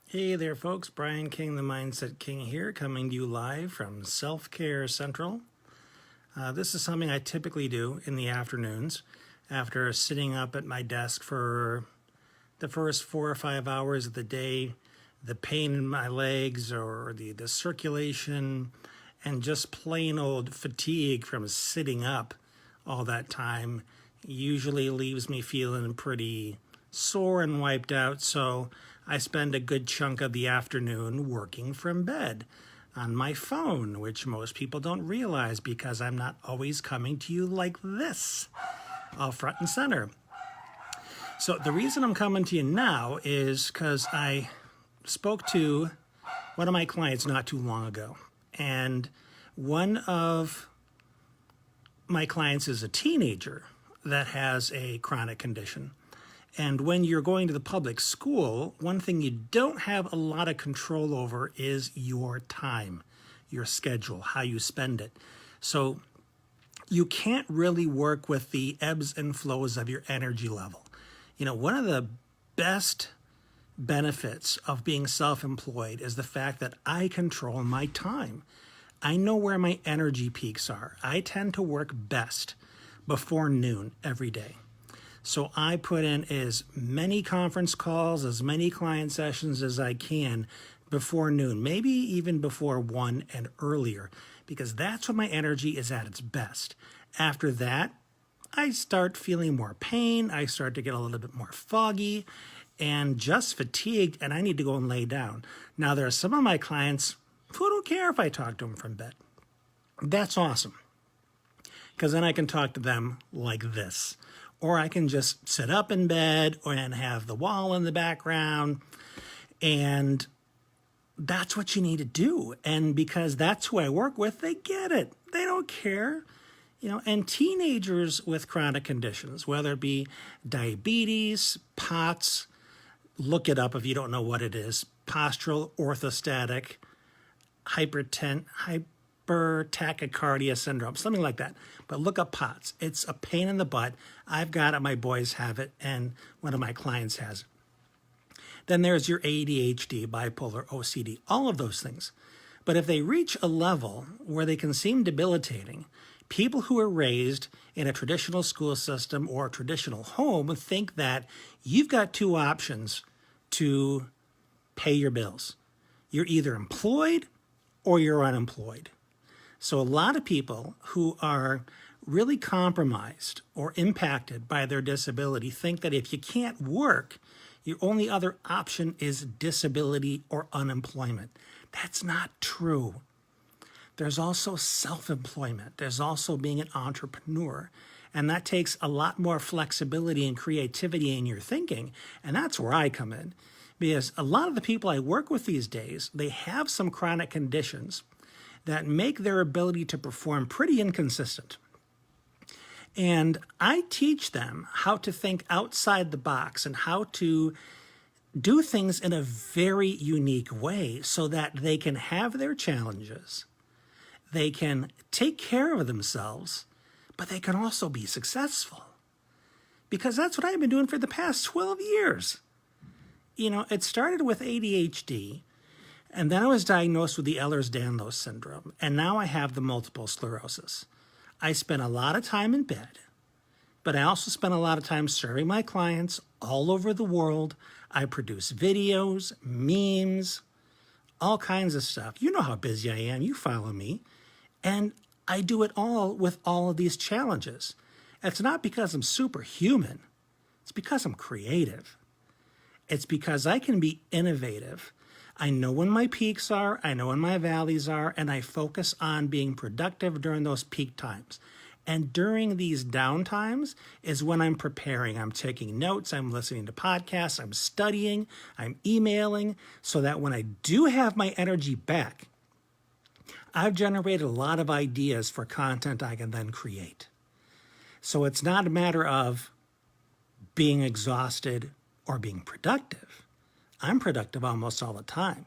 Hey there, folks. Brian King, the Mindset King here, coming to you live from Self Care Central. This is something I typically do in the afternoons after sitting up at my desk for the first 4 or 5 hours of the day. The pain in my legs or the circulation and just plain old fatigue from sitting up all that time usually leaves me feeling pretty sore and wiped out, so I spend a good chunk of the afternoon working from bed on my phone, which most people don't realize because I'm not always coming to you like this, all front and center. So the reason I'm coming to you now is because I spoke to one of my clients not too long ago, and one of my clients is a teenager that has a chronic condition. And when you're going to the public school, one thing you don't have a lot of control over is your time, your schedule, how you spend it. So you can't really work with the ebbs and flows of your energy level. You know, one of the best benefits of being self-employed is the fact that I control my time. I know where my energy peaks are. I tend to work best before noon every day. So I put in as many conference calls, as many client sessions as I can before noon, maybe even before 1 and earlier, because that's when my energy is at its best. After that, I start feeling more pain. I start to get a little bit more foggy and just fatigued, and I need to go and lay down. Now, there are some of my clients who don't care if I talk to them from bed. That's awesome, because then I can talk to them like this. Or I can just sit up in bed and have the wall in the background. And that's what you need to do. And because that's who I work with, they get it. They don't care. You know, and teenagers with chronic conditions, whether it be diabetes, POTS, look it up if you don't know what it is, postural orthostatic hypertachycardia syndrome, something like that. But look up POTS. It's a pain in the butt. I've got it, my boys have it, and one of my clients has it. Then there's your ADHD, bipolar, OCD, all of those things. But if they reach a level where they can seem debilitating, people who are raised in a traditional school system or a traditional home think that you've got two options to pay your bills. You're either employed or you're unemployed. So a lot of people who are really compromised or impacted by their disability think that if you can't work, your only other option is disability or unemployment. That's not true. There's also self-employment. There's also being an entrepreneur. And that takes a lot more flexibility and creativity in your thinking. And that's where I come in. Because a lot of the people I work with these days, they have some chronic conditions that make their ability to perform pretty inconsistent. And I teach them how to think outside the box and how to do things in a very unique way so that they can have their challenges, they can take care of themselves, but they can also be successful. Because that's what I've been doing for the past 12 years. You know, it started with ADHD, and then I was diagnosed with the Ehlers-Danlos syndrome, and now I have the multiple sclerosis. I spent a lot of time in bed, but I also spent a lot of time serving my clients all over the world. I produce videos, memes, all kinds of stuff. You know how busy I am. You follow me. And I do it all with all of these challenges. It's not because I'm superhuman. It's because I'm creative. It's because I can be innovative. I know when my peaks are, I know when my valleys are, and I focus on being productive during those peak times. And during these down times is when I'm preparing. I'm taking notes, I'm listening to podcasts, I'm studying, I'm emailing, so that when I do have my energy back, I've generated a lot of ideas for content I can then create. So it's not a matter of being exhausted or being productive. I'm productive almost all the time.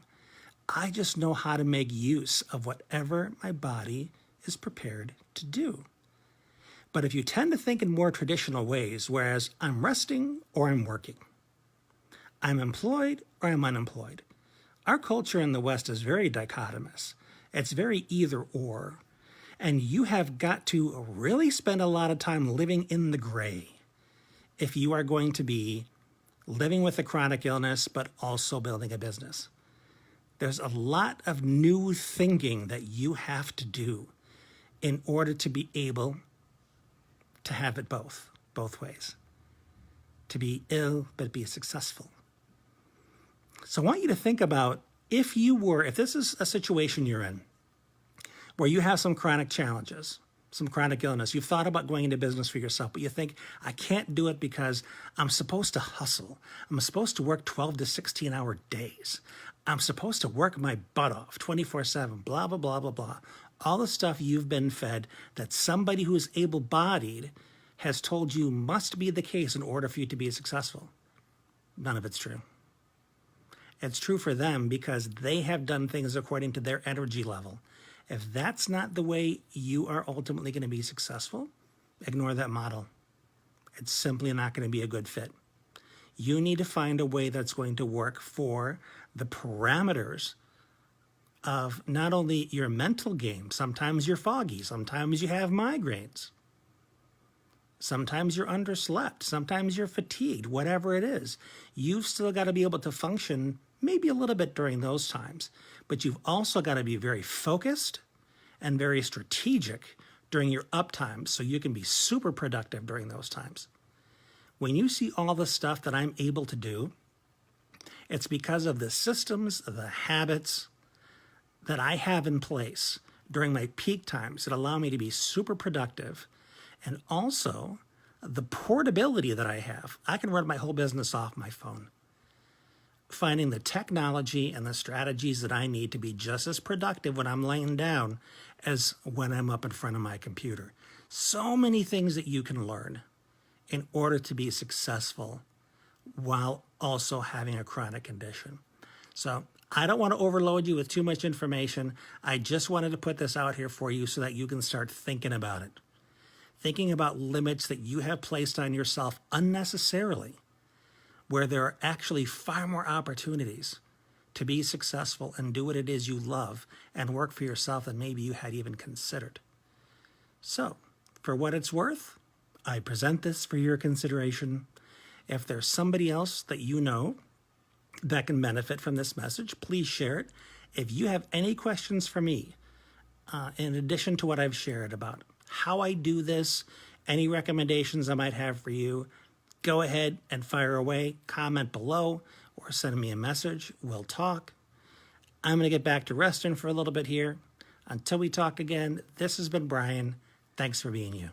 I just know how to make use of whatever my body is prepared to do. But if you tend to think in more traditional ways, whereas I'm resting or I'm working, I'm employed or I'm unemployed, Our culture in the West is very dichotomous. It's very either or. And you have got to really spend a lot of time living in the gray if you are going to be living with a chronic illness, but also building a business. There's a lot of new thinking that you have to do in order to be able to have it both ways. To be ill, but be successful. So I want you to think about if this is a situation you're in where you have some chronic challenges, some chronic illness, you've thought about going into business for yourself, but you think, I can't do it because I'm supposed to hustle. I'm supposed to work 12 to 16-hour days. I'm supposed to work my butt off 24/7, blah, blah, blah, blah, blah. All the stuff you've been fed that somebody who is able-bodied has told you must be the case in order for you to be successful. None of it's true. It's true for them because they have done things according to their energy level. If that's not the way you are ultimately going to be successful, ignore that model. It's simply not going to be a good fit. You need to find a way that's going to work for the parameters of not only your mental game. Sometimes you're foggy. Sometimes you have migraines. Sometimes you're underslept. Sometimes you're fatigued. Whatever it is, you've still got to be able to function maybe a little bit during those times. But you've also got to be very focused and very strategic during your up times so you can be super productive during those times. When you see all the stuff that I'm able to do, it's because of the systems, the habits that I have in place during my peak times that allow me to be super productive, and also the portability that I have. I can run my whole business off my phone. Finding the technology and the strategies that I need to be just as productive when I'm laying down as when I'm up in front of my computer. So many things that you can learn in order to be successful while also having a chronic condition. So I don't want to overload you with too much information. I just wanted to put this out here for you so that you can start thinking about it. Thinking about limits that you have placed on yourself unnecessarily, where there are actually far more opportunities to be successful and do what it is you love and work for yourself than maybe you had even considered. So, for what it's worth, I present this for your consideration. If there's somebody else that you know that can benefit from this message, please share it. If you have any questions for me, in addition to what I've shared about how I do this, any recommendations I might have for you, go ahead and fire away, comment below, or send me a message. We'll talk. I'm going to get back to resting for a little bit here. Until we talk again, this has been Brian. Thanks for being you.